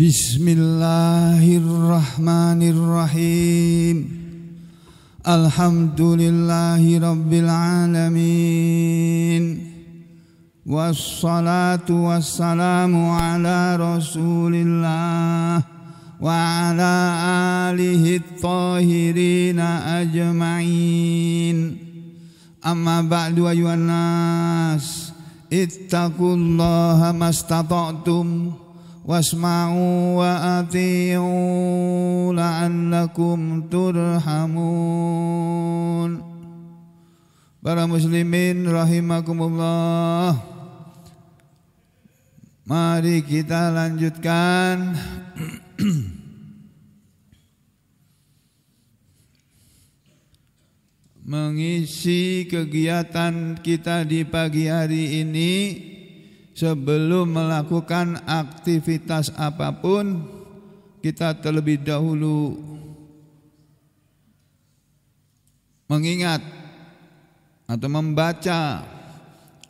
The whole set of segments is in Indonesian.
Bismillahirrahmanirrahim. Alhamdulillahi rabbil alamin. Wassalatu wassalamu ala rasulillah wa ala alihi thahirina ajma'in. Amma ba'du ayuhan nas, ittaqullaha mastata'tum wasma'u wa ati'u la'allakum turhamun. Para muslimin rahimakumullah, mari kita lanjutkan mengisi kegiatan kita di pagi hari ini. Sebelum melakukan aktivitas apapun, kita terlebih dahulu mengingat atau membaca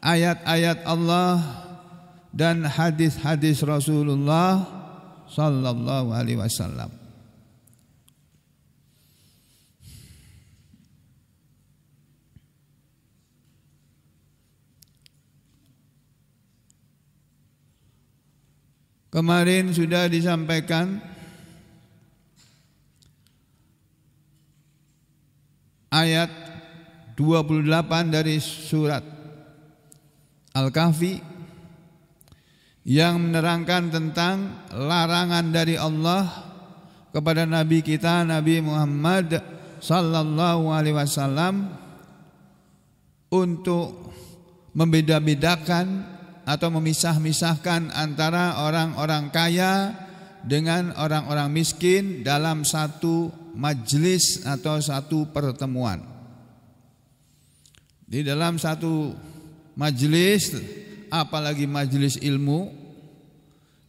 ayat-ayat Allah dan hadis-hadis Rasulullah sallallahu alaihi wasallam. Kemarin sudah disampaikan ayat 28 dari surat Al-Kahfi yang menerangkan tentang larangan dari Allah kepada Nabi kita Nabi Muhammad sallallahu alaihi wasallam untuk membeda-bedakan atau memisah-misahkan antara orang-orang kaya dengan orang-orang miskin dalam satu majelis atau satu pertemuan. Di dalam satu majelis, apalagi majelis ilmu,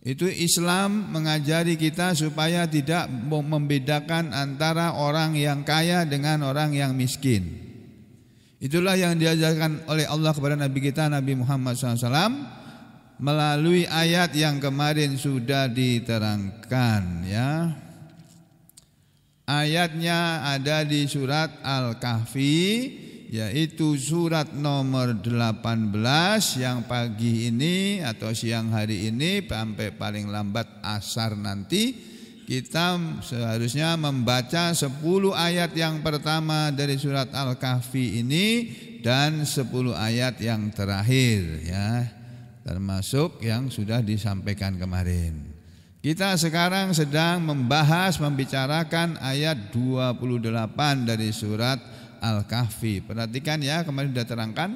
itu Islam mengajari kita supaya tidak membedakan antara orang yang kaya dengan orang yang miskin. Itulah yang diajarkan oleh Allah kepada Nabi kita Nabi Muhammad SAW melalui ayat yang kemarin sudah diterangkan, ya. Ayatnya ada di surat Al-Kahfi, yaitu surat nomor 18 yang pagi ini atau siang hari ini sampai paling lambat asar nanti kita seharusnya membaca 10 ayat yang pertama dari surat Al-Kahfi ini dan 10 ayat yang terakhir, ya, termasuk yang sudah disampaikan kemarin. Kita sekarang sedang membicarakan ayat 28 dari surat Al-Kahfi. Perhatikan ya, kemarin sudah terangkan.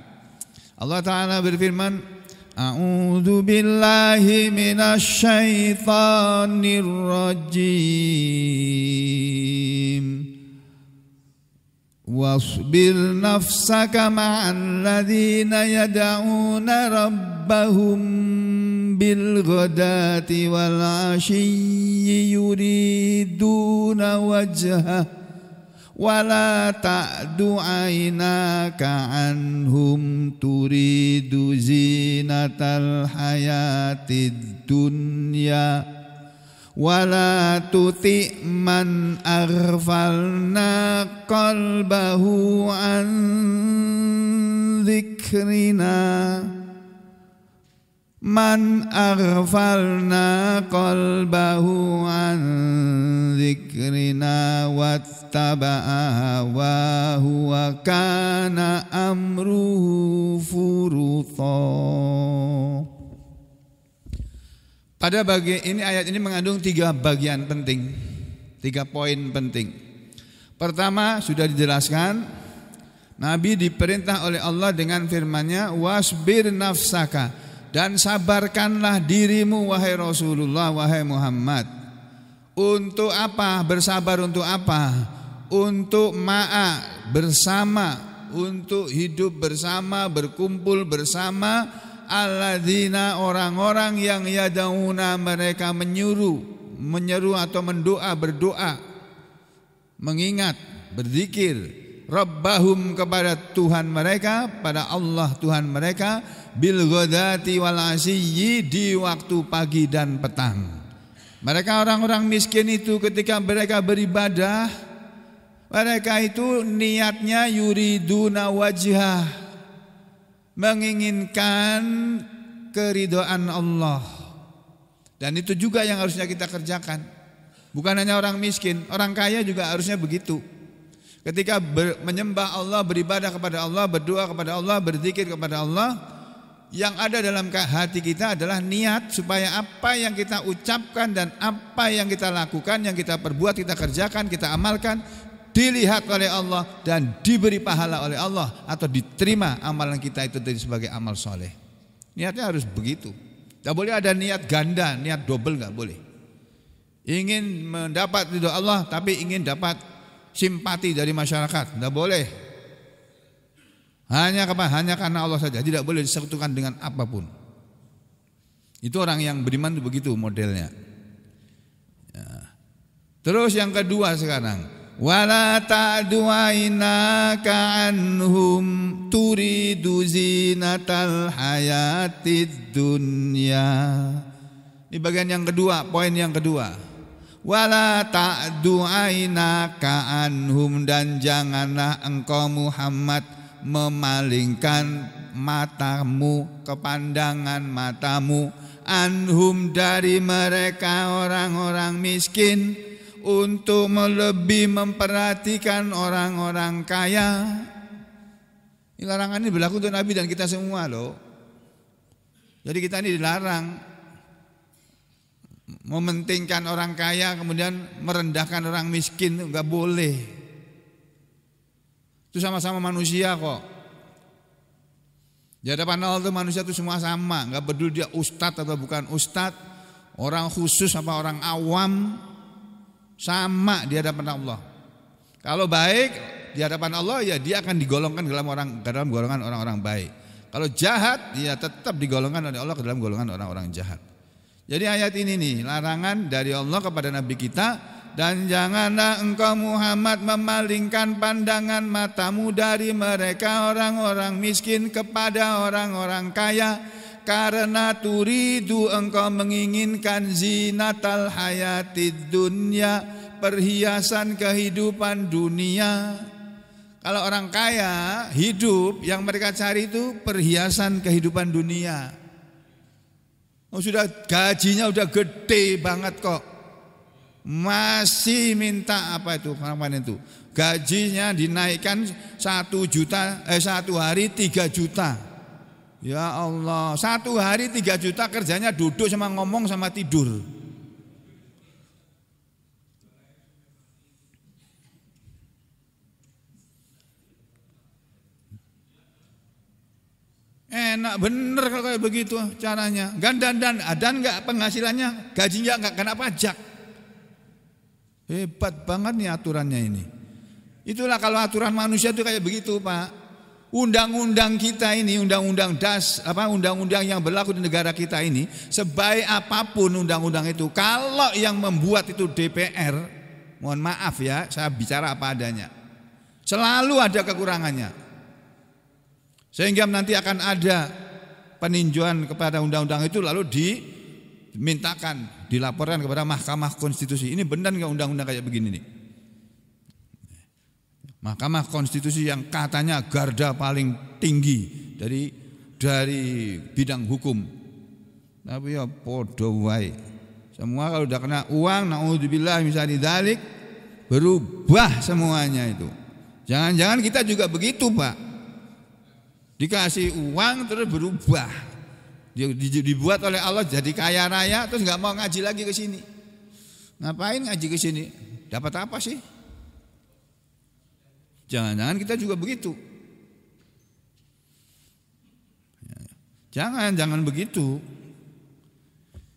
Allah Ta'ala berfirman, A'udzu billahi minasy syaithanir rajim. Wasbir nafsaka ma'al ladzina yad'una rabbahum bil ghadati wal 'ashiyyi yuriduna wajhah wala ta'du 'ainaka 'anhum turidu zinatal hayatid dunya wala tuti' man aghfalna qalbahu an dzikrina man aghfalna qalbahu an dzikrina wattaba'a hawahu wa kana amruhu furutha. Pada bagian ini, ayat ini mengandung 3 bagian penting, 3 poin penting. Pertama sudah dijelaskan, Nabi diperintah oleh Allah dengan firman-Nya, wasbir nafsaka, dan sabarkanlah dirimu wahai Rasulullah, wahai Muhammad. Untuk apa? Bersabar untuk apa? Untuk ma'a, bersama, untuk hidup bersama, berkumpul bersama. Alladzina, orang-orang yang yadauna, mereka menyeru atau berdoa, mengingat, berzikir, Rabbahum, kepada Tuhan mereka, pada Allah Tuhan mereka, bil ghadati wal asiyyi, di waktu pagi dan petang. Mereka orang-orang miskin itu ketika mereka beribadah, mereka itu niatnya yuriduna wajhah, menginginkan keridhaan Allah. Dan itu juga yang harusnya kita kerjakan. Bukan hanya orang miskin, orang kaya juga harusnya begitu. Ketika menyembah Allah, beribadah kepada Allah, berdoa kepada Allah, berzikir kepada Allah, yang ada dalam hati kita adalah niat supaya apa yang kita ucapkan dan apa yang kita lakukan, yang kita perbuat, kita kerjakan, kita amalkan, dilihat oleh Allah dan diberi pahala oleh Allah, atau diterima amalan kita itu sebagai amal soleh. Niatnya harus begitu. Tidak boleh ada niat ganda, niat double, nggak boleh. Ingin mendapat ridho Allah tapi ingin dapat simpati dari masyarakat, tidak boleh. Hanya karena Allah saja, tidak boleh disekutukan dengan apapun. Itu orang yang beriman itu begitu modelnya. Ya. Terus yang kedua sekarang, wala ta'du'ainaka anhum turidu zinatal hayatid dunya. Ini bagian yang kedua, poin yang kedua. Wala ta'du'ainaka anhum, dan janganlah engkau Muhammad memalingkan matamu, kepandangan matamu, anhum, dari mereka orang-orang miskin, untuk lebih memperhatikan orang-orang kaya. Ini larangan ini berlaku untuk Nabi dan kita semua loh. Jadi kita ini dilarang mementingkan orang kaya kemudian merendahkan orang miskin, enggak boleh. Itu sama-sama manusia kok. Di hadapan Allah itu manusia itu semua sama, enggak peduli dia ustadz atau bukan ustadz, orang khusus apa orang awam, sama di hadapan Allah. Kalau baik di hadapan Allah, ya dia akan digolongkan dalam golongan orang-orang baik. Kalau jahat, ya tetap digolongkan oleh Allah ke dalam golongan orang-orang jahat. Jadi ayat ini nih larangan dari Allah kepada Nabi kita. Dan janganlah engkau Muhammad memalingkan pandangan matamu dari mereka orang-orang miskin kepada orang-orang kaya, karena turidu, engkau menginginkan zinatal hayatid dunya, perhiasan kehidupan dunia. Kalau orang kaya hidup, yang mereka cari itu perhiasan kehidupan dunia. Oh, sudah gajinya udah gede banget kok, masih minta apa itu kemarin itu, gajinya dinaikkan 1 juta, 1 hari 3 juta. Ya Allah, 1 hari 3 juta, kerjanya duduk sama ngomong sama tidur. Enak bener kalau kayak begitu caranya. Dan enggak penghasilannya, gajinya enggak kena pajak. Hebat banget nih aturannya ini. Itulah kalau aturan manusia itu kayak begitu, Pak. Undang-undang kita ini, undang-undang yang berlaku di negara kita ini, sebaik apapun undang-undang itu, kalau yang membuat itu DPR, mohon maaf ya, saya bicara apa adanya, selalu ada kekurangannya. Sehingga nanti akan ada peninjauan kepada undang-undang itu, lalu dimintakan, dilaporkan kepada Mahkamah Konstitusi. Ini benar nggak undang-undang kayak begini nih? Mahkamah Konstitusi yang katanya garda paling tinggi dari bidang hukum, tapi ya podo wae. Semua kalau udah kena uang, naudzubillah misalnya dzalik, berubah semuanya itu. Jangan-jangan kita juga begitu, Pak. Dikasih uang terus berubah. Dibuat oleh Allah jadi kaya raya, terus nggak mau ngaji lagi ke sini. Ngapain ngaji ke sini? Dapat apa sih? Jangan-jangan kita juga begitu. Jangan begitu.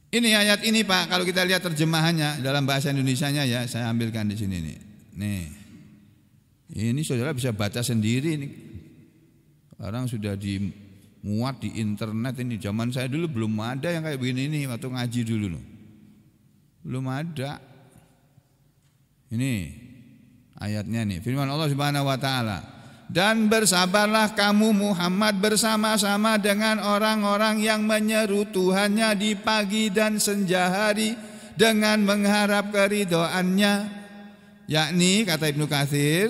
Ini ayat ini, Pak, kalau kita lihat terjemahannya dalam bahasa Indonesianya ya, saya ambilkan di sini nih. Nih. Ini saudara bisa baca sendiri nih. Sekarang sudah dimuat di internet ini. Zaman saya dulu belum ada yang kayak begini nih waktu ngaji dulu loh. Belum ada. Ini ayatnya nih, firman Allah Subhanahu wa taala. Dan bersabarlah kamu Muhammad bersama-sama dengan orang-orang yang menyeru Tuhannya di pagi dan senja hari, dengan mengharap keridhoannya. Yakni kata Ibnu Katsir,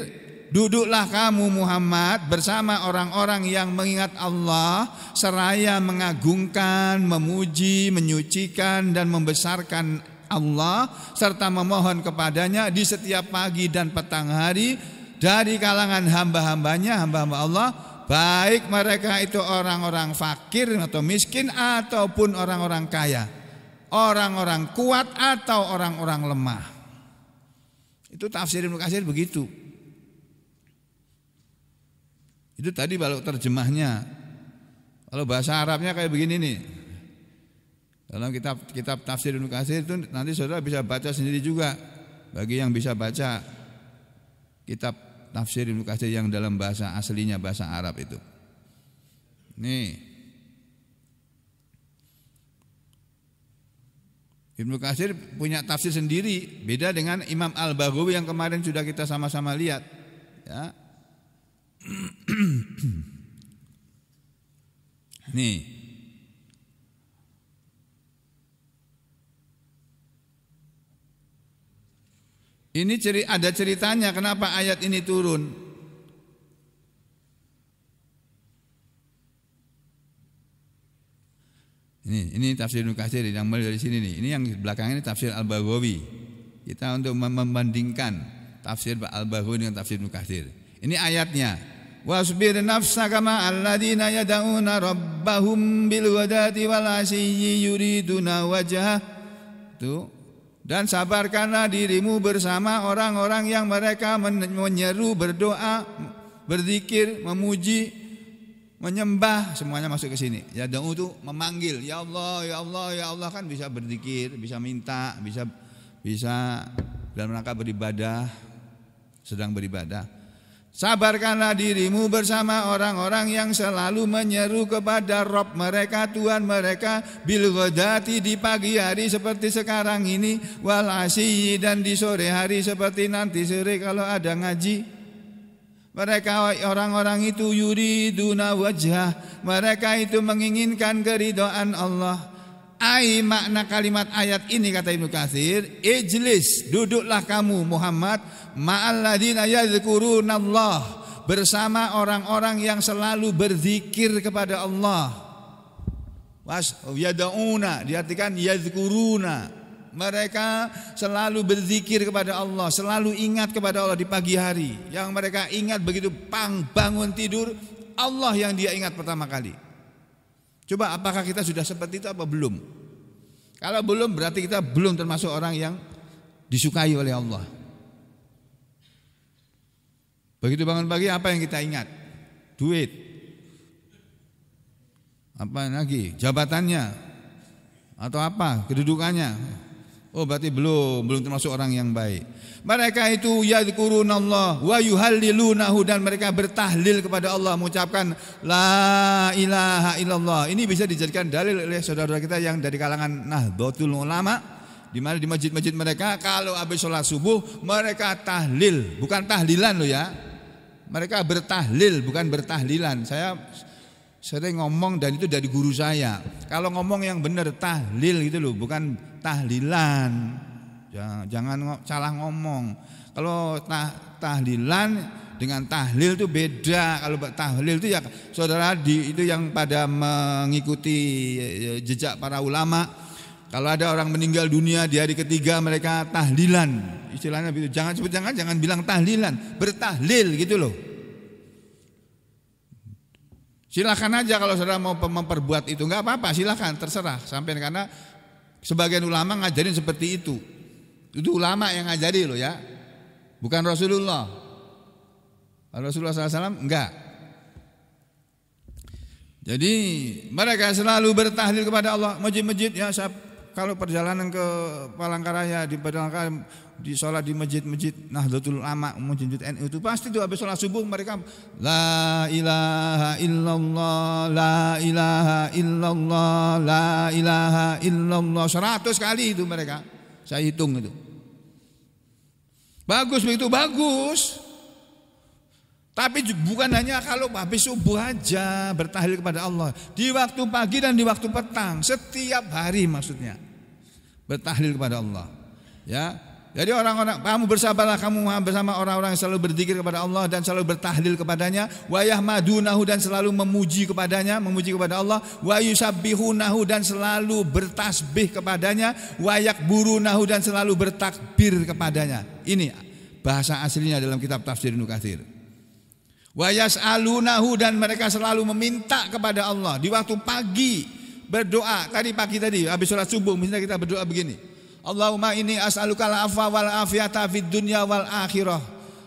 duduklah kamu Muhammad bersama orang-orang yang mengingat Allah seraya mengagungkan, memuji, menyucikan dan membesarkan Allah serta memohon kepadanya di setiap pagi dan petang hari dari kalangan hamba-hambanya, hamba-hamba Allah, baik mereka itu orang-orang fakir atau miskin ataupun orang-orang kaya, orang-orang kuat atau orang-orang lemah. Itu tafsir Ibnu Katsir begitu. Itu tadi kalau terjemahnya. Kalau bahasa Arabnya kayak begini nih. Dalam kitab tafsir Ibnu Katsir itu nanti saudara bisa baca sendiri juga. Bagi yang bisa baca kitab tafsir Ibnu Katsir yang dalam bahasa aslinya, bahasa Arab itu. Nih. Ibnu Katsir punya tafsir sendiri, beda dengan Imam Al-Baghawi yang kemarin sudah kita sama-sama lihat. Ya. Nih. Ini ada ceritanya kenapa ayat ini turun. Ini tafsir Ibnu Katsir yang mulai dari sini nih. Ini yang belakang ini tafsir Al-Baghawi. Kita untuk membandingkan tafsir Al-Baghawi dengan tafsir Ibnu Katsir. Ini ayatnya. Wasbir nafsaka ma'al ladzina yad'una rabbahum bil ghadati wal 'ashiyyi yuriduna wajhah. Tuh. Dan sabarkanlah dirimu bersama orang-orang yang mereka menyeru, berdoa, berzikir, memuji, menyembah, semuanya masuk ke sini. Ya da'u itu memanggil, ya Allah, ya Allah, ya Allah, kan bisa berzikir, bisa minta, bisa dalam rangka beribadah, sedang beribadah. Sabarkanlah dirimu bersama orang-orang yang selalu menyeru kepada Rabb mereka, Tuhan mereka, bil ghadati di pagi hari seperti sekarang ini, wal asyi dan di sore hari seperti nanti sore kalau ada ngaji. Mereka orang-orang itu yuriduna wajhah, mereka itu menginginkan keridhaan Allah. Ai makna kalimat ayat ini kata Ibnu Katsir, ijlis, duduklah kamu Muhammad ma'al ladzina yadhkurunallah, bersama orang-orang yang selalu berzikir kepada Allah. Yad'una diartikan yadhkuruna, mereka selalu berzikir kepada Allah, selalu ingat kepada Allah di pagi hari. Yang mereka ingat begitu bangun tidur, Allah yang dia ingat pertama kali. Coba apakah kita sudah seperti itu apa belum? Kalau belum berarti kita belum termasuk orang yang disukai oleh Allah. Begitu bangun pagi apa yang kita ingat? Duit. Apa lagi? Jabatannya. Atau apa? Kedudukannya. Oh berarti belum termasuk orang yang baik. Mereka itu yadhkurunallah wa yuhallilunahu, dan mereka bertahlil kepada Allah, mengucapkan la ilaha illallah. Ini bisa dijadikan dalil oleh saudara-saudara kita yang dari kalangan Nahdlatul Ulama, di mana di masjid-masjid mereka kalau habis sholat subuh mereka tahlil, bukan tahlilan loh ya. Mereka bertahlil bukan bertahlilan. Saya sering ngomong dan itu dari guru saya. Kalau ngomong yang benar tahlil gitu loh, bukan tahlilan. Jangan salah ngomong. Kalau tahlilan dengan tahlil itu beda. Kalau tahlil itu ya saudara itu yang pada mengikuti jejak para ulama. Kalau ada orang meninggal dunia di hari ketiga mereka tahlilan. Istilahnya begitu. Jangan bilang tahlilan, bertahlil gitu loh. Silakan aja kalau saudara mau memperbuat itu, enggak apa-apa, silakan, terserah. Sampai karena sebagian ulama ngajarin seperti itu. Itu ulama yang ngajari loh ya, bukan Rasulullah. Rasulullah SAW enggak. Jadi mereka selalu bertahlil kepada Allah. Masjid-masjid ya, kalau perjalanan ke Palangkaraya, di sholat di masjid-masjid Nahdlatul Ulama, masjid NU itu pasti tuh habis sholat subuh mereka la ilaha illallah, la ilaha illallah, la ilaha illallah 100 kali itu mereka. Saya hitung itu. Bagus begitu, bagus. Tapi bukan hanya kalau habis subuh aja bertahlil kepada Allah. Di waktu pagi dan di waktu petang, setiap hari maksudnya. bertahlil kepada Allah. Ya. Jadi orang-orang, kamu bersabarlah kamu bersama orang-orang yang selalu berzikir kepada Allah dan selalu bertahlil kepadanya, wa yahmadunahu dan selalu memuji kepadanya, memuji kepada Allah, wa yusabbihunahu dan selalu bertasbih kepadanya, wa yakburunahu dan selalu bertakbir kepadanya. Ini bahasa aslinya dalam kitab tafsir Ibnu Katsir. Wa yas'alunahu dan mereka selalu meminta kepada Allah di waktu pagi berdoa. Pagi tadi habis sholat subuh misalnya kita berdoa begini. Allahumma inni as'alukal afwa wal afiyata fid dunya wal akhirah.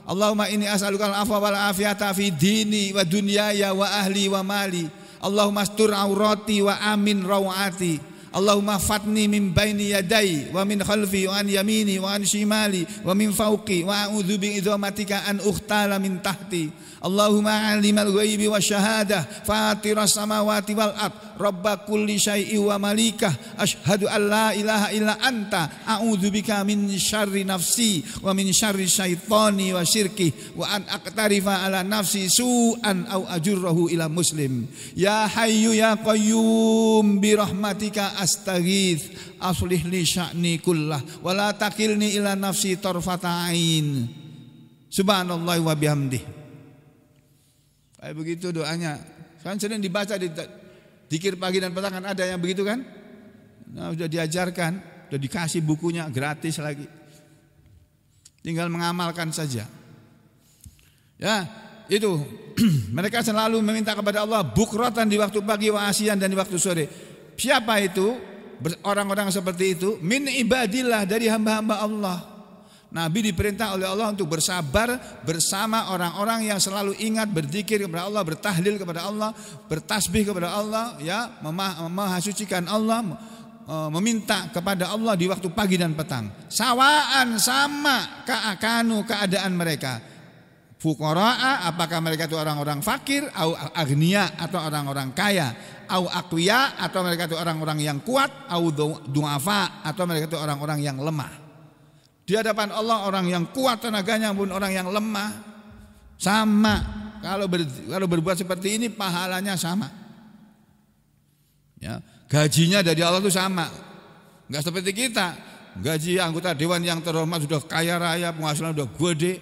Allahumma inni as'alukal afwa wal afiyata fid dini wa dunyaya wa ahli wa mali. Allahumma astur aurati wa amin rawati. Allahumma fatni min baini yadai wa min khalfi wa an yamini wa an shimali wa min fawqi wa a'udzu bi idhamatika an ukhtala min tahti. Allahumma alimal ghaibi wasyahadah fatiras samawati wal ard rabb kulli syai'in wa malikah asyhadu an la ilaha illa anta a'udzubika min syarri nafsi wa min syarri syaitani wa syirki wa an aqtarifa ala nafsi su'an au ajurrahu ila muslim. Ya hayyu ya qayyum bi rahmatika astaghits aslih li sya'ni kullah wa la takilni ila nafsi tarfata ain. Subhanallah wa bihamdihi. Kayak begitu doanya. Kan sering dibaca di zikir pagi dan petang, kan ada yang begitu kan? Nah, sudah diajarkan, sudah dikasih bukunya gratis lagi. Tinggal mengamalkan saja. Ya, itu. Mereka selalu meminta kepada Allah bukratan di waktu pagi, wa asyan dan di waktu sore. Siapa itu? Orang-orang seperti itu min ibadillah, dari hamba-hamba Allah. Nabi diperintah oleh Allah untuk bersabar bersama orang-orang yang selalu ingat berzikir kepada Allah, bertahlil kepada Allah, bertasbih kepada Allah, ya, memahasucikan Allah, meminta kepada Allah di waktu pagi dan petang. Sawaan, sama ka'akanu keadaan mereka. Fuqara'a, apakah mereka itu orang-orang fakir, au agniya atau orang-orang kaya, au aqwiya atau mereka itu orang-orang yang kuat, au du'afa atau mereka itu orang-orang yang lemah. Di hadapan Allah orang yang kuat tenaganya pun orang yang lemah sama. Kalau berbuat seperti ini pahalanya sama. Ya, gajinya dari Allah itu sama. Enggak seperti kita. Gaji anggota dewan yang terhormat sudah kaya raya, penghasilan sudah gede,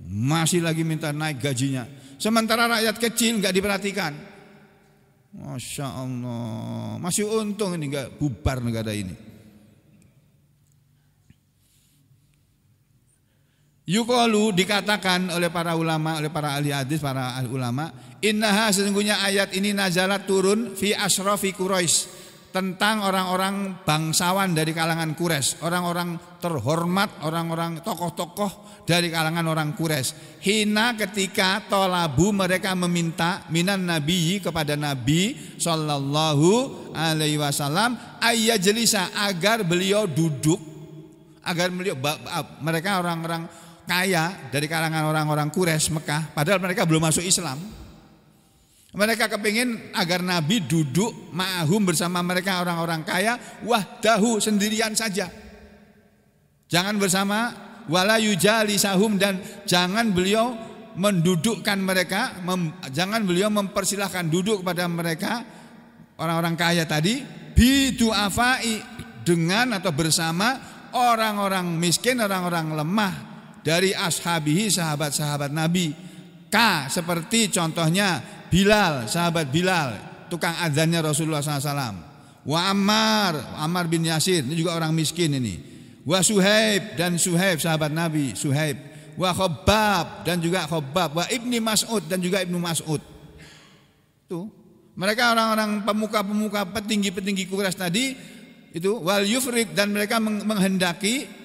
masih lagi minta naik gajinya. Sementara rakyat kecil enggak diperhatikan. Masya Allah, masih untung ini enggak bubar negara ini. Yuqalu, dikatakan oleh para ulama, oleh para ahli hadis, para ahli ulama, innaha, sesungguhnya ayat ini nazalat turun fi asrafi Quraisy, tentang orang-orang bangsawan dari kalangan Quraisy, orang-orang terhormat, orang-orang tokoh-tokoh dari kalangan orang Quraisy. Hina, ketika tolabu, mereka meminta minan nabi, kepada Nabi sallallahu alaihi wasallam, ayyajlisa, agar beliau duduk, agar beliau, mereka orang-orang kaya dari kalangan orang-orang Quraisy Mekah, padahal mereka belum masuk Islam. Mereka kepingin agar Nabi duduk ma'ahum, bersama mereka orang-orang kaya, wahdahu, sendirian saja, jangan bersama, wala yujalisahum, dan jangan beliau mendudukkan mereka, jangan beliau mempersilahkan duduk kepada mereka orang-orang kaya tadi, bidu'afai, dengan atau bersama orang-orang miskin, orang-orang lemah dari ashabihi, sahabat-sahabat Nabi. Seperti contohnya Bilal, sahabat Bilal, tukang adzannya Rasulullah SAW. Wa Ammar bin Yasir, ini juga orang miskin ini. Wa Suhaib, dan Suhaib sahabat Nabi, Suhaib. Wa Khabbab, dan juga Khabbab. Wa Ibni Mas'ud, dan juga Ibnu Mas'ud. Tuh, mereka orang-orang pemuka-pemuka, petinggi-petinggi Quraisy tadi itu. Wal yufrid, dan mereka menghendaki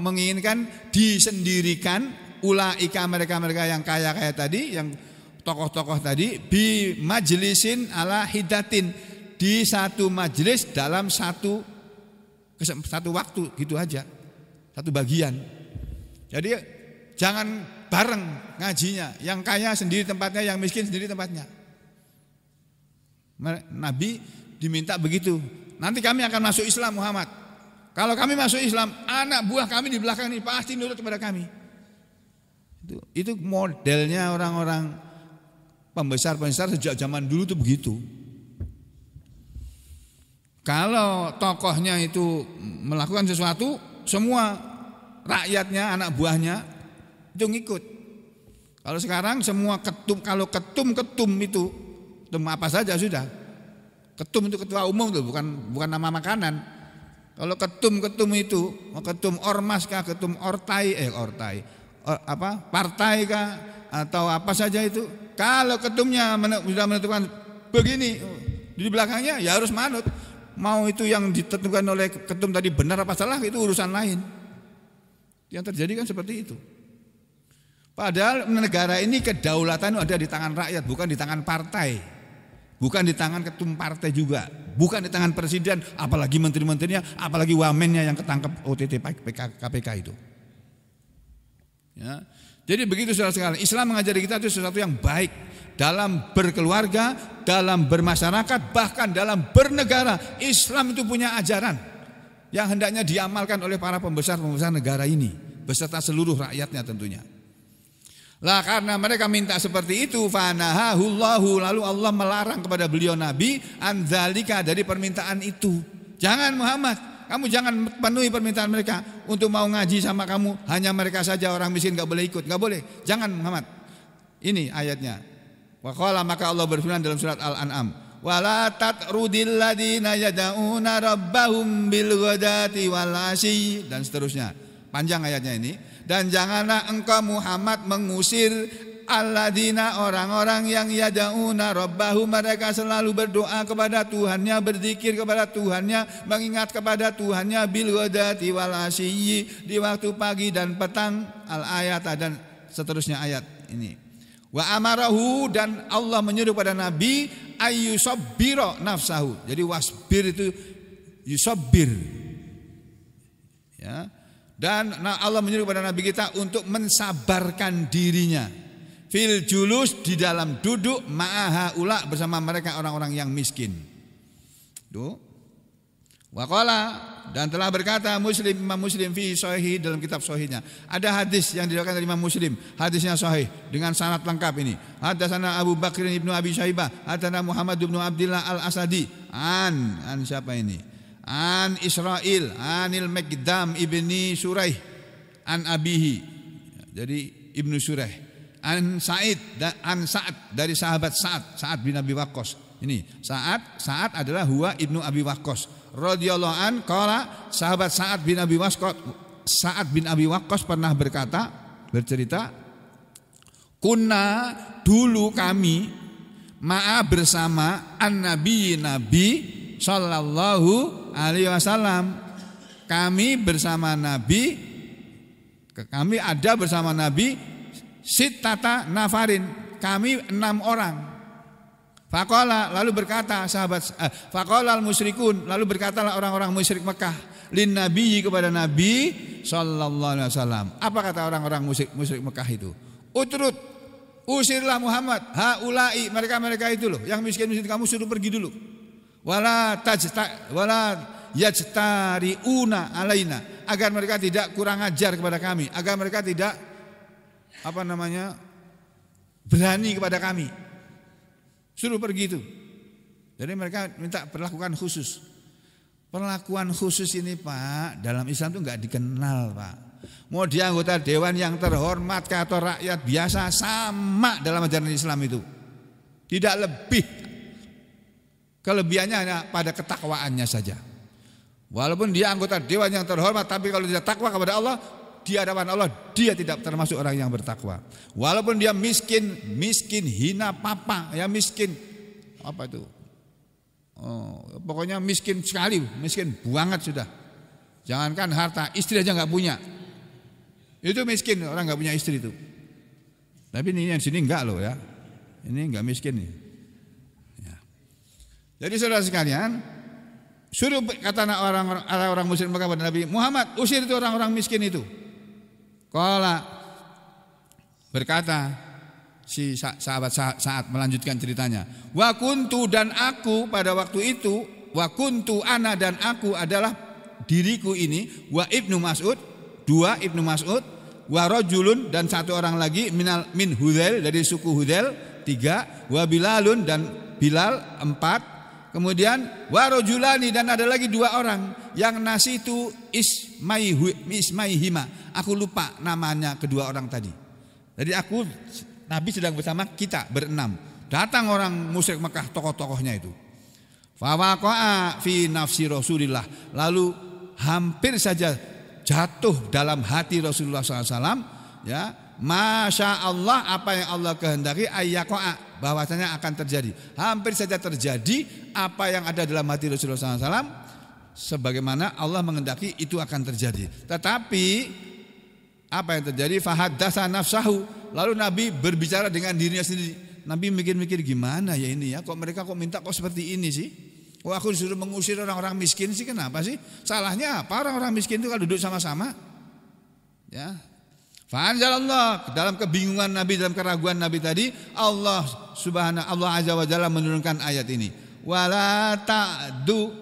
menginginkan disendirikan ulaika, mereka-mereka yang kaya-kaya tadi, yang tokoh-tokoh tadi, bi majlisin ala hidatin, di satu majlis dalam satu waktu, gitu aja, satu bagian. Jadi jangan bareng ngajinya, yang kaya sendiri tempatnya, yang miskin sendiri tempatnya. Nabi diminta begitu. Nanti kami akan masuk Islam Muhammad. Kalau kami masuk Islam, anak buah kami di belakang ini pasti nurut kepada kami. Itu modelnya orang-orang pembesar-pembesar sejak zaman dulu tuh begitu. Kalau tokohnya itu melakukan sesuatu, semua rakyatnya, anak buahnya itu ngikut. Kalau sekarang semua kalau ketum itu, ketum apa saja sudah. Ketum itu ketua umum tuh, bukan nama makanan. Kalau ketum itu, ketum ormas kah, ketum partai kah, atau apa saja itu. Kalau ketumnya sudah menentukan begini, di belakangnya ya harus manut. Mau itu yang ditentukan oleh ketum tadi benar apa salah, itu urusan lain. Yang terjadi kan seperti itu. Padahal negara ini kedaulatan ada di tangan rakyat, bukan di tangan partai, bukan di tangan ketum partai juga, bukan di tangan presiden, apalagi menteri-menterinya, apalagi wamennya yang ketangkep OTT KPK itu. Ya. Jadi begitu saudara-saudara, Islam mengajari kita itu sesuatu yang baik. Dalam berkeluarga, dalam bermasyarakat, bahkan dalam bernegara, Islam itu punya ajaran yang hendaknya diamalkan oleh para pembesar-pembesar negara ini beserta seluruh rakyatnya tentunya. Lah karena mereka minta seperti itu, fanahahullahu, lalu Allah melarang kepada beliau Nabi anzalika, dari permintaan itu. Jangan Muhammad, kamu jangan penuhi permintaan mereka untuk mau ngaji sama kamu, hanya mereka saja orang miskin enggak boleh ikut, enggak boleh. Jangan Muhammad. Ini ayatnya. Waqala, maka Allah berfirman dalam surat Al-An'am, wala tatrudil ladina yad'una rabbahum bil ghadati wal asyi, dan seterusnya. Panjang ayatnya ini. Dan janganlah engkau Muhammad mengusir alladina, orang-orang yang yad'una rabbahum, mereka selalu berdoa kepada Tuhannya, berzikir kepada Tuhannya, mengingat kepada Tuhannya, bil ghadati wal asyi, di waktu pagi dan petang. Al-ayat, dan seterusnya ayat ini. Wa amarahu, dan Allah menyuruh pada Nabi ayyusabbira nafsahu. Jadi wasbir itu yusabbir. Ya. Dan Allah menyuruh pada Nabi kita untuk mensabarkan dirinya. Fil julus, di dalam duduk, ma'aha ula, bersama mereka orang-orang yang miskin. Tuh. Waqala, dan telah berkata Imam Muslim fi sahih, dalam kitab sahihnya. Ada hadis yang diriwayatkan dari Imam Muslim, hadisnya sahih dengan sanad lengkap ini. Hadatsana Abu Bakr ibnu Abi Syaibah, hadatsana Muhammad ibnu Abdullah Al-Asadi, an siapa ini? An Israil, anil Miqdam ibni Suraih, an abihi. Jadi Ibnu Suraih. An Sa'id, an Sa'ad, dari sahabat Sa'ad bin Abi Waqqas. Ini Sa'ad adalah huwa ibnu Abi Waqqas radhiyallahu an qala, sahabat Sa'ad bin Abi Waqqas pernah bercerita, kunna, dulu kami, ma'a, bersama an-nabi sallallahu alaihi wasallam, kami bersama Nabi, kami ada bersama Nabi sittata nafarin, kami 6 orang. Faqala, lalu berkata faqala al-musyrikun, lalu berkatalah orang-orang musyrik Mekah lin nabi, kepada Nabi sallallahu alaihi wasallam. Apa kata orang-orang musyrik Mekah itu? Utrud, usirlah Muhammad haula'i, mereka itu loh yang miskin-miskin, kamu suruh pergi dulu. Wala yajtariuna alaina, agar mereka tidak kurang ajar kepada kami, agar mereka tidak berani kepada kami. Suruh pergi itu. Jadi mereka minta perlakuan khusus. Perlakuan khusus ini Pak, dalam Islam itu enggak dikenal Pak. Mau dia anggota dewan yang terhormat atau rakyat biasa, sama dalam ajaran Islam itu. Tidak lebih. Kelebihannya hanya pada ketakwaannya saja. Walaupun dia anggota dewan yang terhormat, tapi kalau tidak takwa kepada Allah, di hadapan Allah dia tidak termasuk orang yang bertakwa. Walaupun dia miskin hina papa, ya miskin apa itu? Pokoknya miskin sekali, miskin banget sudah. Jangankan harta, istri aja nggak punya. Itu miskin, orang nggak punya istri itu. Tapi ini yang sini enggak loh ya. Ini enggak miskin nih. Ya. Jadi saudara sekalian, suruh kata orang musyrik Mekah kepada Nabi Muhammad, usir itu orang-orang miskin itu. Qala, berkata si sahabat Sa'ad melanjutkan ceritanya. Wa kuntu, dan aku pada waktu itu, wa kuntu ana, dan aku adalah diriku ini, wa Ibnu Mas'ud, 2 Ibnu Mas'ud, wa rajulun, dan 1 orang lagi min Hudzail, dari suku Hudzail, 3, wa Bilalun, dan Bilal, 4. Kemudian warojulani, dan ada lagi 2 orang yang nasi itu ismaihima. Aku lupa namanya kedua orang tadi. Jadi Nabi sedang bersama kita berenam. Datang orang musyrik Mekah, tokoh-tokohnya itu. Fawaqa'a fi nafsi Rasulillah. Lalu hampir saja jatuh dalam hati Rasulullah SAW. Ya, Masya Allah, apa yang Allah kehendaki ayyaqa'a, bahwasanya akan terjadi. Hampir saja terjadi apa yang ada dalam hati Rasulullah SAW, sebagaimana Allah menghendaki itu akan terjadi. Tetapi apa yang terjadi? Fahaddasa nafsahu. Lalu Nabi berbicara dengan dirinya sendiri. Nabi mikir-mikir, gimana ya ini ya, kok mereka kok minta kok seperti ini sih? Oh, aku disuruh mengusir orang-orang miskin sih, kenapa sih? Salahnya apa orang-orang miskin itu kalau duduk sama-sama? Ya. Fa'anzalallah, dalam kebingungan Nabi, dalam keraguan Nabi tadi, Allah Azza wa Jalla menurunkan ayat ini. Wala tatrud.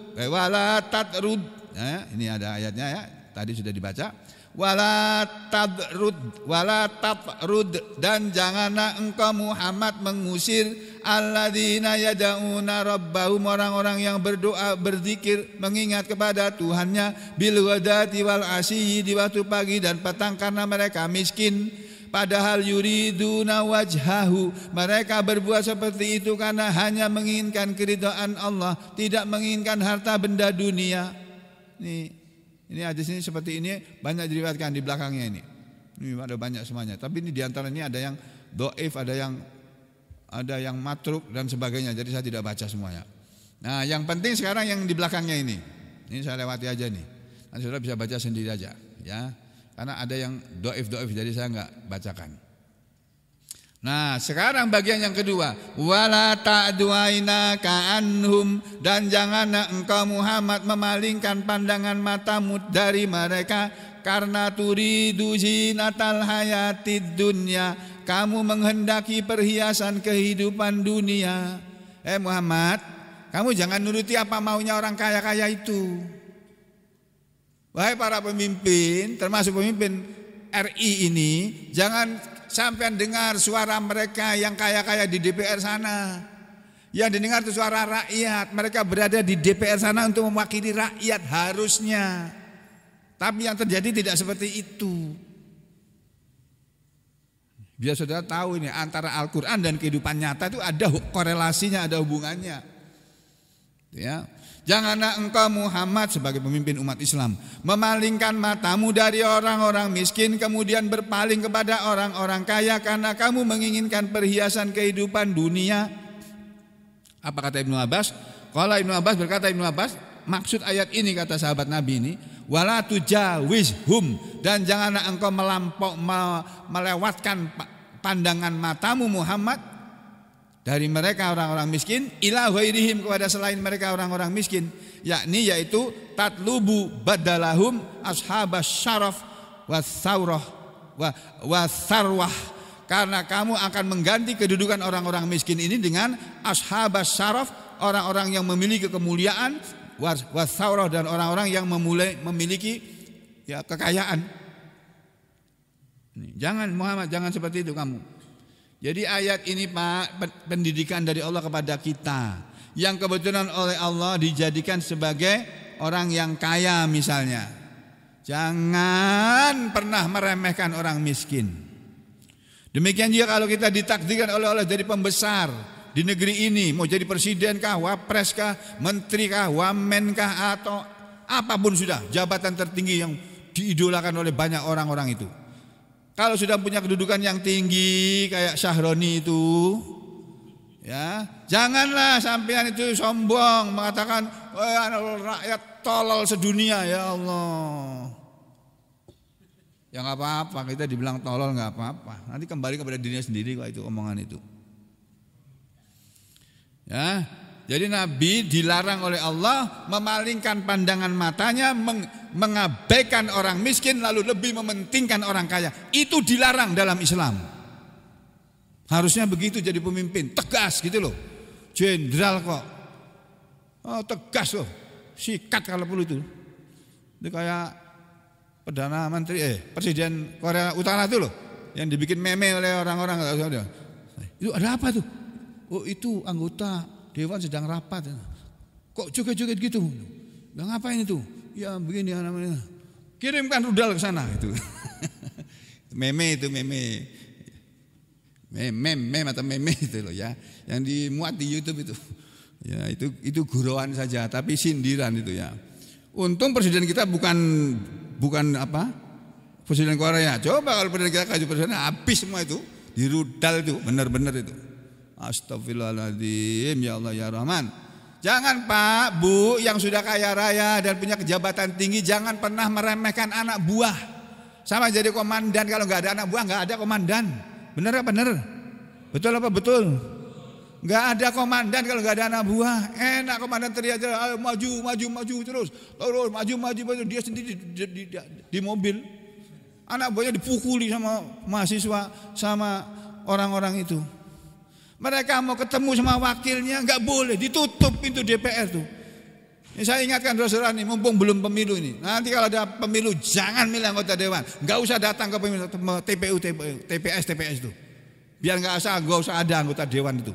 Ya, ini ada ayatnya ya. Tadi sudah dibaca. Wala tatrud, dan janganlah engkau Muhammad mengusir alladzina yad'una rabbahum, orang-orang yang berdoa, berzikir, mengingat kepada Tuhannya, bil ghadati wal asyi, di waktu pagi dan petang, karena mereka miskin. Padahal yuriduna wajhahu, mereka berbuat seperti itu karena hanya menginginkan keridhaan Allah, tidak menginginkan harta benda dunia. Ini hadis ini seperti ini banyak diriwayatkan di belakangnya ini. Ini ada banyak semuanya. Tapi ini diantara ini ada yang dhaif, ada yang matruk dan sebagainya. Jadi saya tidak baca semuanya. Nah, yang penting sekarang yang di belakangnya ini. Ini saya lewati aja nih. Nanti saudara bisa baca sendiri aja, ya. Karena ada yang dhaif, jadi saya enggak bacakan. Nah, sekarang bagian yang kedua, wala ta'duaina ka'anhum, dan janganlah engkau Muhammad memalingkan pandangan matamu dari mereka, karena turidu zinatal hayatid dunya, kamu menghendaki perhiasan kehidupan dunia. Muhammad, kamu jangan nuruti apa maunya orang kaya-kaya itu. Wahai para pemimpin, termasuk pemimpin RI ini, jangan sampai dengar suara mereka yang kaya-kaya di DPR sana. Yang didengar itu suara rakyat. Mereka berada di DPR sana untuk mewakili rakyat harusnya. Tapi yang terjadi tidak seperti itu. Biar saudara tahu ini, antara Al-Quran dan kehidupan nyata itu ada korelasinya, ada hubungannya. Ya. Janganlah engkau Muhammad sebagai pemimpin umat Islam memalingkan matamu dari orang-orang miskin, kemudian berpaling kepada orang-orang kaya karena kamu menginginkan perhiasan kehidupan dunia. Apa kata Ibnu Abbas? Kalau Ibnu Abbas berkata, maksud ayat ini, kata sahabat Nabi ini, wala tujawizhum, dan janganlah engkau melewatkan pandangan matamu Muhammad dari mereka orang-orang miskin ila ghairihim, kepada selain mereka orang-orang miskin, yaitu tatlubu badalahum ashabas syaraf wassaurah wasarwah, karena kamu akan mengganti kedudukan orang-orang miskin ini dengan ashabas syaraf, orang-orang yang memiliki kemuliaan, wassaurah, dan orang-orang yang memiliki kekayaan. Jangan Muhammad, jangan seperti itu kamu. Jadi ayat ini Pak, pendidikan dari Allah kepada kita yang kebetulan oleh Allah dijadikan sebagai orang yang kaya misalnya. Jangan pernah meremehkan orang miskin. Demikian juga kalau kita ditakdirkan oleh Allah jadi pembesar di negeri ini, mau jadi presiden kah, wapres kah, menteri kah, wamen kah, atau apapun sudah, jabatan tertinggi yang diidolakan oleh banyak orang-orang itu. Kalau sudah punya kedudukan yang tinggi kayak Syahroni itu, ya, janganlah sampean itu sombong mengatakan rakyat tolol sedunia, ya Allah. Ya nggak apa-apa, kita dibilang tolol nggak apa-apa. Nanti kembali kepada dirinya sendiri kok itu omongan itu. Ya, jadi Nabi dilarang oleh Allah memalingkan pandangan matanya, mengabaikan orang miskin, lalu lebih mementingkan orang kaya. Itu dilarang dalam Islam. Harusnya begitu jadi pemimpin, tegas gitu loh. Jenderal kok. Oh, tegas loh. Sikat kalau perlu itu. Itu kayak Perdana Menteri Presiden Korea Utara itu loh, yang dibikin meme oleh orang-orang. Itu ada apa tuh? Oh, itu anggota Dewan sedang rapat. Kok joget-joget gitu? Lah ngapain itu? Ya begini namanya. Kirimkan rudal ke sana itu. Meme itu meme. Meme atau meme itu loh ya. Yang dimuat di YouTube itu. Ya itu gurauan saja tapi sindiran itu ya. Untung presiden kita bukan apa? Presiden Korea. Coba kalau presiden kita kaji presiden habis semua itu. Di rudal itu benar-benar itu. Astagfirullahaladzim ya Allah ya Rahman. Jangan Pak, Bu yang sudah kaya raya dan punya kejabatan tinggi jangan pernah meremehkan anak buah. Sama jadi komandan, kalau nggak ada anak buah nggak ada komandan. Bener apa bener? Betul apa betul? Nggak ada komandan kalau nggak ada anak buah. Enak komandan teriak, ayo maju terus maju dia sendiri di mobil. Anak buahnya dipukuli sama mahasiswa sama orang-orang itu. Mereka mau ketemu sama wakilnya nggak boleh, ditutup pintu DPR tuh. Ini saya ingatkan saudara nih, mumpung belum pemilu ini. Nanti kalau ada pemilu jangan milih anggota dewan, nggak usah datang ke pemilu TPS itu. Biar nggak usah ada anggota dewan itu.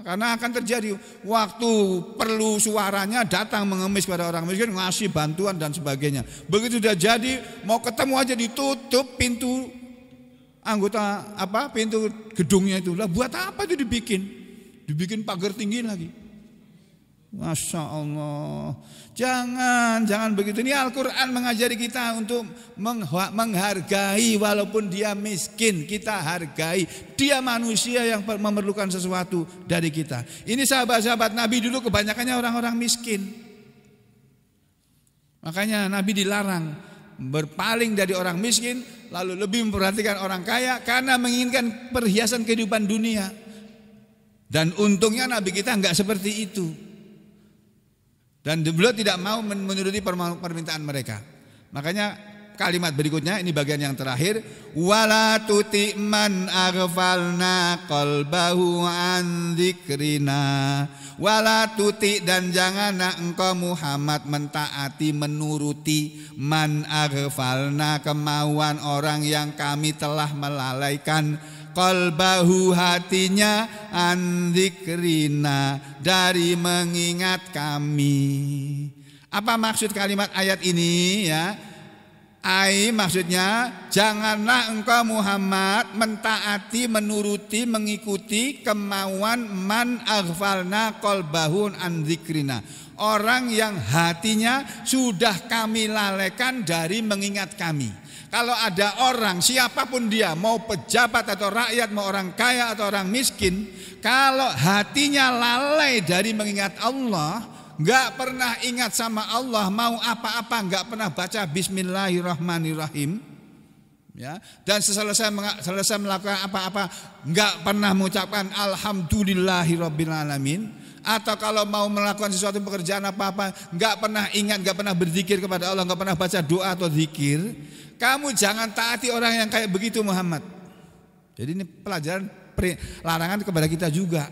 Karena akan terjadi waktu perlu suaranya datang mengemis kepada orang miskin, ngasih bantuan dan sebagainya. Begitu sudah jadi mau ketemu aja ditutup pintu anggota pintu gedungnya itu. Lah buat apa itu dibikin pagar tinggi lagi. Masya Allah. Jangan begitu. Ini Al-Quran mengajari kita untuk menghargai walaupun dia miskin. Kita hargai. Dia manusia yang memerlukan sesuatu dari kita. Ini sahabat-sahabat Nabi dulu kebanyakannya orang-orang miskin. Makanya Nabi dilarang berpaling dari orang miskin, lalu lebih memperhatikan orang kaya karena menginginkan perhiasan kehidupan dunia. Dan untungnya Nabi kita enggak seperti itu. Dan beliau tidak mau menuruti permintaan mereka. Makanya kalimat berikutnya ini bagian yang terakhir, wala tuti man aghfalna qalbahu an dzikrina. Wala tuti dan janganlah engkau Muhammad mentaati menuruti man aghfalna kemauan orang yang kami telah melalaikan qalbahu hatinya an dzikrina dari mengingat kami. Apa maksud kalimat ayat ini ya? Maksudnya janganlah engkau Muhammad mentaati, menuruti, mengikuti kemauan man aghfalna qalbahun an dzikrina. Orang yang hatinya sudah kami lalaikan dari mengingat kami. Kalau ada orang siapapun dia, mau pejabat atau rakyat, mau orang kaya atau orang miskin, kalau hatinya lalai dari mengingat Allah, enggak pernah ingat sama Allah, mau apa-apa enggak pernah baca bismillahirrahmanirrahim, ya, dan selesai melakukan apa-apa enggak pernah mengucapkan alhamdulillahirabbil alamin, atau kalau mau melakukan sesuatu pekerjaan apa-apa enggak pernah ingat, enggak pernah berzikir kepada Allah, enggak pernah baca doa atau zikir, kamu jangan taati orang yang kayak begitu Muhammad. Jadi ini pelajaran larangan kepada kita juga.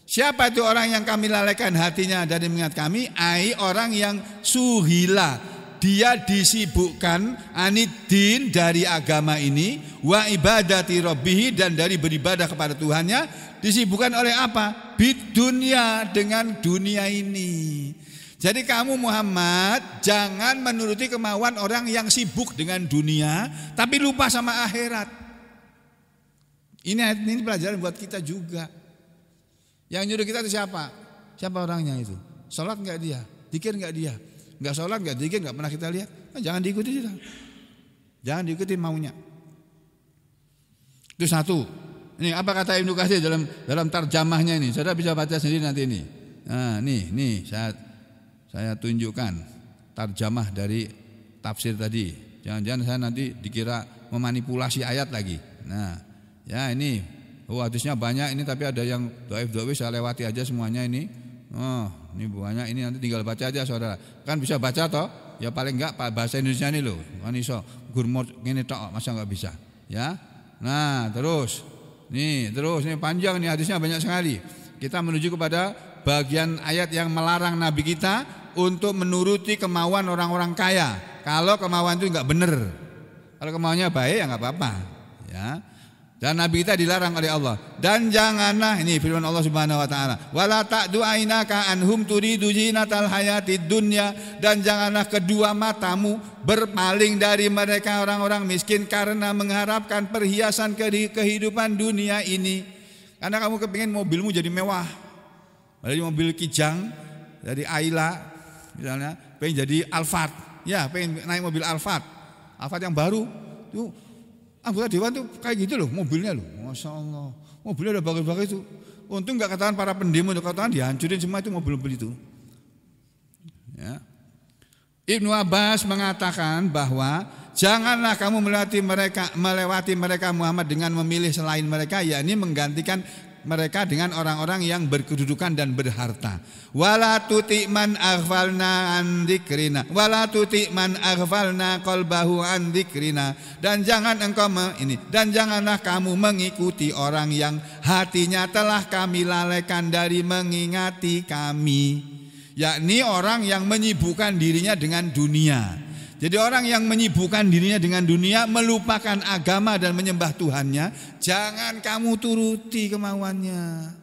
Siapa itu orang yang kami lalaikan hatinya dari mengingat kami? Orang yang suhila, dia disibukkan anidin dari agama ini, wa ibadati rabbih dan dari beribadah kepada Tuhannya, disibukkan oleh apa? Bidunya, dengan dunia ini. Jadi kamu Muhammad jangan menuruti kemauan orang yang sibuk dengan dunia tapi lupa sama akhirat. Ini pelajaran buat kita juga. Yang nyuruh kita itu siapa? Siapa orangnya itu? Sholat enggak dia? Zikir enggak dia? Enggak sholat, enggak zikir, enggak pernah kita lihat. Jangan diikuti kita. Jangan diikuti maunya. Itu satu. Ini apa kata Ibnu Katsir dalam tarjamahnya ini? Saudara bisa baca sendiri nanti ini. Nah, nih saya tunjukkan tarjamah dari tafsir tadi. Jangan-jangan saya nanti dikira memanipulasi ayat lagi. Nah, ya ini hadisnya banyak ini, tapi ada yang dhaif saya lewati aja semuanya ini. Ini banyak, ini nanti tinggal baca aja saudara. Kan bisa baca toh? Ya paling enggak bahasa Indonesia ini loh. Kan iso gurmot ngene tok, masa enggak bisa? Ya. Nah, terus ini panjang nih hadisnya banyak sekali. Kita menuju kepada bagian ayat yang melarang Nabi kita untuk menuruti kemauan orang-orang kaya. Kalau kemauan itu enggak benar. Kalau kemauannya baik ya enggak apa-apa. Ya. Dan Nabi kita dilarang oleh Allah. Dan janganlah, ini firman Allah Subhanahu wa taala, wala ta'du ainaka anhum turidu zinatal hayatid dunya, dan janganlah kedua matamu berpaling dari mereka orang-orang miskin karena mengharapkan perhiasan kehidupan dunia ini. Karena kamu kepingin mobilmu jadi mewah. Dari mobil Kijang, dari Ayla misalnya, pengen jadi Alphard. Ya, pengen naik mobil Alphard yang baru. Tuh anggota dewan tuh kayak gitu loh mobilnya loh, masya Allah, mobilnya udah bagus-bagus itu. Untung nggak katakan para pendemo, katakan dihancurin semua itu mobil-mobil itu. Ya. Ibnu Abbas mengatakan bahwa janganlah kamu melewati mereka Muhammad dengan memilih selain mereka, yakni menggantikan mereka dengan orang-orang yang berkedudukan dan berharta. Wala tuti man aghfalna an dzikrina, wala tuti man aghfalna qalbahu an dzikrina, dan janganlah kamu mengikuti orang yang hatinya telah kami lalaikan dari mengingati kami, yakni orang yang menyibukkan dirinya dengan dunia. Jadi orang yang menyibukkan dirinya dengan dunia, melupakan agama dan menyembah Tuhannya, jangan kamu turuti kemauannya.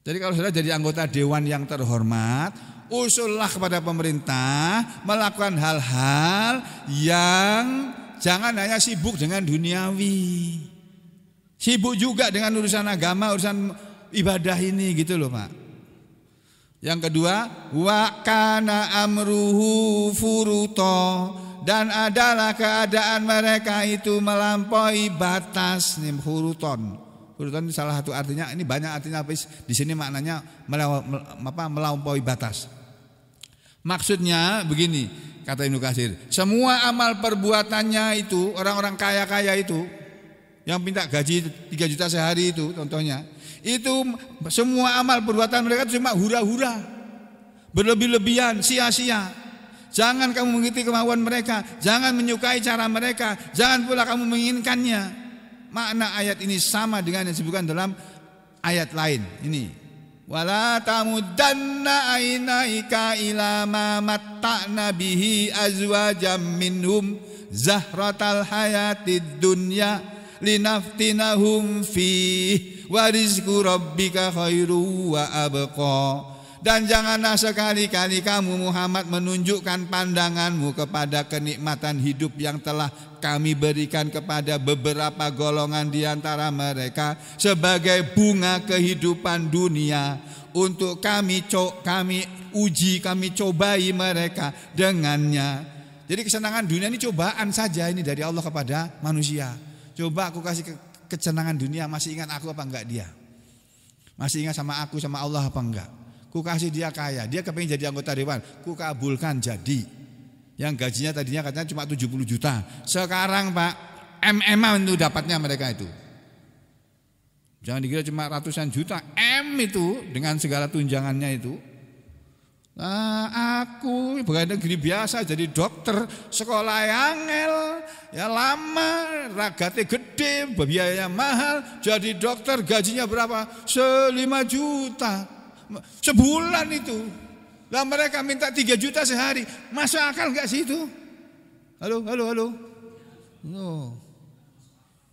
Jadi kalau sudah jadi anggota dewan yang terhormat, usullah kepada pemerintah melakukan hal-hal yang jangan hanya sibuk dengan duniawi, sibuk juga dengan urusan agama, urusan ibadah ini gitu loh Pak. Yang kedua, wa kana amruhu furuto, dan adalah keadaan mereka itu melampaui batas. Nih furuton. Furuton ini salah satu artinya, ini banyak artinya, di sini maknanya melampaui batas. Maksudnya begini, kata Ibnu Katsir, semua amal perbuatannya itu, orang-orang kaya-kaya itu yang minta gaji 3 juta sehari itu contohnya, itu semua amal perbuatan mereka itu cuma hura-hura, berlebih-lebihan, sia-sia. Jangan kamu mengikuti kemauan mereka, jangan menyukai cara mereka, jangan pula kamu menginginkannya. Makna ayat ini sama dengan yang disebutkan dalam ayat lain ini. Wala tamuddanna ainaika ila ma matta'na bihi azwajam minhum zahratal hayatid dunya linaftinahum fih wa rizqu rabbika khairu wa abqa. Dan janganlah sekali-kali kamu Muhammad menunjukkan pandanganmu kepada kenikmatan hidup yang telah kami berikan kepada beberapa golongan di antara mereka sebagai bunga kehidupan dunia, untuk kami uji, kami cobai mereka dengannya. Jadi kesenangan dunia ini cobaan saja ini dari Allah kepada manusia. Coba aku kasih kesenangan dunia, masih ingat aku apa enggak dia? Masih ingat sama aku, sama Allah apa enggak? Ku kasih dia kaya, dia kepingin jadi anggota dewan, ku kabulkan jadi. Yang gajinya tadinya katanya cuma 70 juta, sekarang Pak MM itu dapatnya mereka itu. Jangan dikira cuma ratusan juta, M itu dengan segala tunjangannya itu. Nah, aku pegawai negeri biasa jadi dokter, sekolah yang angel, ya lama, ragatnya gede, biayanya mahal, jadi dokter gajinya berapa? 5 juta sebulan itu. Lah mereka minta 3 juta sehari, masuk akal gak sih itu? Halo. Oh.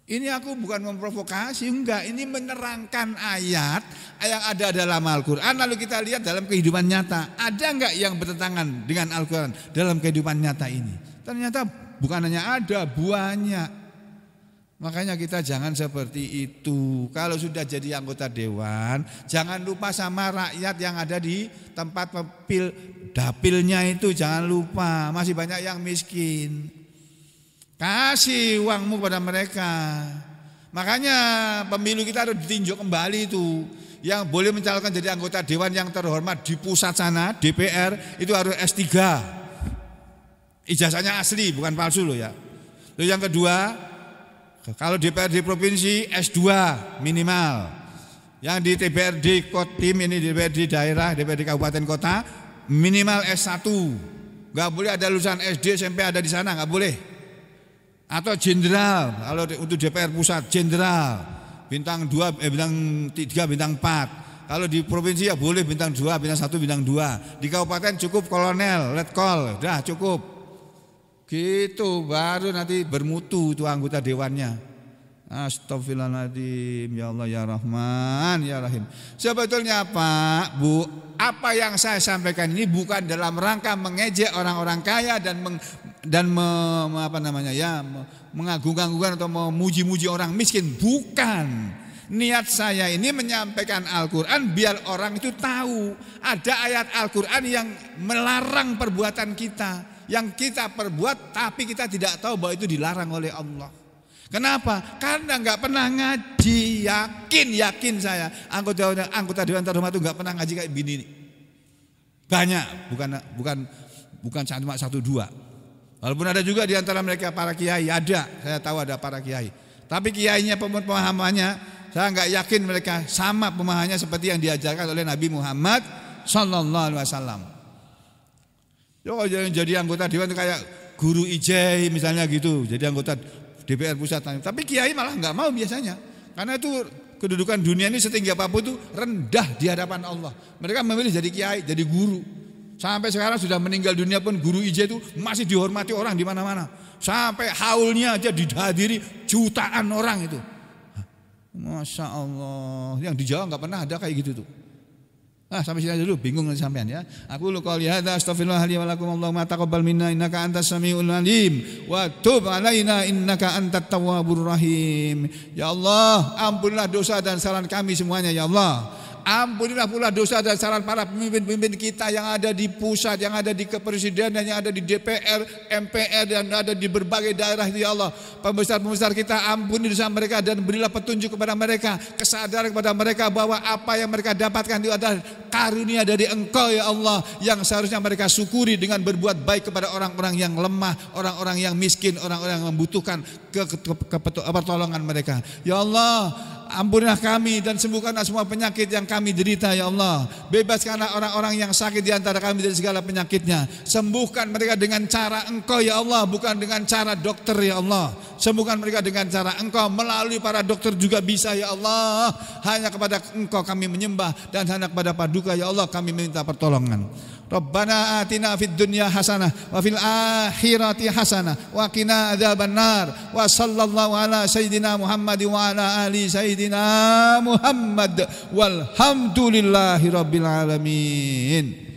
Ini aku bukan memprovokasi, enggak. Ini menerangkan ayat yang ada dalam Al-Quran. Lalu kita lihat dalam kehidupan nyata, ada enggak yang bertentangan dengan Al-Quran dalam kehidupan nyata ini? Ternyata bukan hanya ada, banyak. Makanya kita jangan seperti itu. Kalau sudah jadi anggota dewan, jangan lupa sama rakyat yang ada di tempat dapilnya itu, jangan lupa. Masih banyak yang miskin. Kasih uangmu pada mereka. Makanya pemilu kita harus ditinjau kembali itu. Yang boleh mencalonkan jadi anggota dewan yang terhormat di pusat sana, DPR, itu harus S3. Ijazahnya asli, bukan palsu loh ya. Lalu yang kedua, kalau DPRD provinsi S2 minimal. Yang di DPRD Kotim, ini DPRD daerah, DPRD kabupaten kota, minimal S1. Enggak boleh ada lulusan SD, SMP ada di sana, enggak boleh. Atau jenderal, kalau untuk DPR pusat jenderal, bintang 2, bintang 3, bintang 4. Kalau di provinsi ya boleh bintang 2, bintang 1, bintang 2. Di kabupaten cukup kolonel, letkol, dah cukup. Gitu baru nanti bermutu itu anggota dewannya. Astaghfirullahaladzim, ya Allah ya Rahman ya Rahim. Sebetulnya Pak, Bu, apa yang saya sampaikan ini bukan dalam rangka mengejek orang-orang kaya dan mengagung-agungkan atau memuji-muji orang miskin, bukan. Niat saya ini menyampaikan Al-Quran biar orang itu tahu ada ayat Al-Quran yang melarang perbuatan kita, yang kita perbuat tapi kita tidak tahu bahwa itu dilarang oleh Allah. Kenapa? Karena nggak pernah ngaji. Yakin saya anggota Dewan Terhormat itu nggak pernah ngaji kayak begini. Banyak, bukan cuma satu dua. Walaupun ada juga di antara mereka para kiai, ada. Saya tahu ada para kiai. Tapi kiainya pemahamannya, saya nggak yakin mereka sama pemahamannya seperti yang diajarkan oleh Nabi Muhammad Sallallahu Alaihi Wasallam. Jadi anggota Dewan itu kayak guru ijai misalnya gitu. Jadi anggota DPR pusat. Tapi kiai malah nggak mau biasanya. Karena itu kedudukan dunia ini setinggi apapun itu rendah di hadapan Allah. Mereka memilih jadi kiai, jadi guru. Sampai sekarang sudah meninggal dunia pun guru ijai itu masih dihormati orang di mana-mana. Sampai haulnya aja dihadiri jutaan orang itu. Masya Allah. Yang di Jawa nggak pernah ada kayak gitu tuh. Sampai sini dulu, bingung sampean ya. Aku lu qouli hadza astaghfirullahaladzim wa lakum Allahumma taqabbal minna innaka antas samiul alim wa tub alaina innaka antat tawwabur rahim. Ya Allah, ampunilah dosa dan kesalahan kami semuanya ya Allah. Ampunilah pula dosa dan kesalahan para pemimpin-pemimpin kita yang ada di pusat, yang ada di kepresidenan, yang ada di DPR, MPR dan ada di berbagai daerah itu ya Allah. Pembesar-pembesar kita, ampuni dosa mereka dan berilah petunjuk kepada mereka, kesadaran kepada mereka bahwa apa yang mereka dapatkan itu adalah karunia dari Engkau ya Allah, yang seharusnya mereka syukuri dengan berbuat baik kepada orang-orang yang lemah, orang-orang yang miskin, orang-orang yang membutuhkan pertolongan mereka. Ya Allah, ampunilah kami dan sembuhkanlah semua penyakit yang kami derita ya Allah. Bebaskanlah orang-orang yang sakit di antara kami dari segala penyakitnya. Sembuhkan mereka dengan cara Engkau ya Allah, bukan dengan cara dokter ya Allah. Sembuhkan mereka dengan cara Engkau, melalui para dokter juga bisa ya Allah. Hanya kepada Engkau kami menyembah dan hanya kepada Paduka ya Allah kami minta pertolongan. Rabbana atina fid dunya hasanah wa fil akhirati hasanah wa qina adzabannar wa sallallahu ala sayyidina Muhammad wa ala ali sayyidina Muhammad walhamdulillahi rabbil alamin.